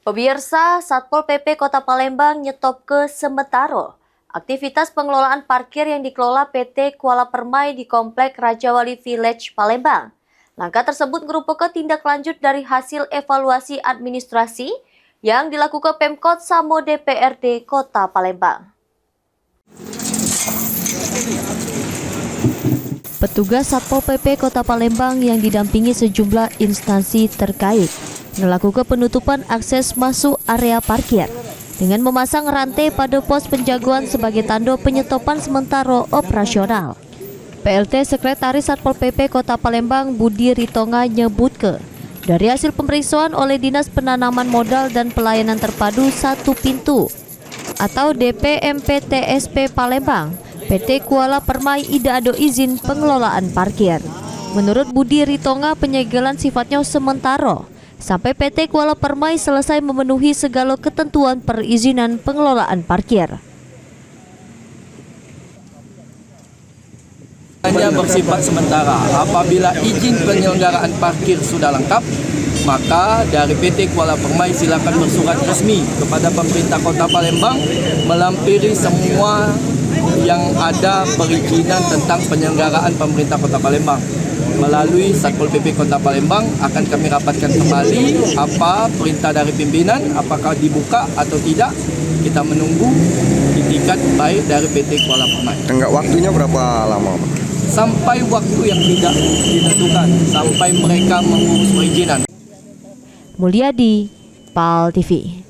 Pemirsa, Satpol PP Kota Palembang nyetop ke sementara aktivitas pengelolaan parkir yang dikelola PT Kuala Permai di Komplek Rajawali Village, Palembang. Langkah tersebut merupakan tindak lanjut dari hasil evaluasi administrasi yang dilakukan Pemkot Samo DPRD Kota Palembang. Petugas Satpol PP Kota Palembang yang didampingi sejumlah instansi terkait melakukan penutupan akses masuk area parkir dengan memasang rantai pada pos penjagaan sebagai tanda penyetopan sementara operasional. PLT Sekretaris Satpol PP Kota Palembang Budi Ritonga nyebutkan, dari hasil pemeriksaan oleh Dinas Penanaman Modal dan Pelayanan Terpadu Satu Pintu atau DPMPTSP Palembang, PT Kuala Permai tidak ada izin pengelolaan parkir. Menurut Budi Ritonga, penyegelan sifatnya sementara sampai PT Kuala Permai selesai memenuhi segala ketentuan perizinan pengelolaan parkir. Hanya bersifat sementara. Apabila izin penyelenggaraan parkir sudah lengkap, maka dari PT Kuala Permai silakan bersurat resmi kepada pemerintah Kota Palembang melampiri semua yang ada perizinan tentang penyelenggaraan pemerintah Kota Palembang. Melalui Satpol PP Kota Palembang akan kami rapatkan kembali apa perintah dari pimpinan, apakah dibuka atau tidak. Kita menunggu itikat baik dari PT Kuala Permai. Enggak, waktunya berapa lama? Sampai waktu yang tidak ditentukan, sampai mereka mengurus perizinan. Mulyadi, PAL TV.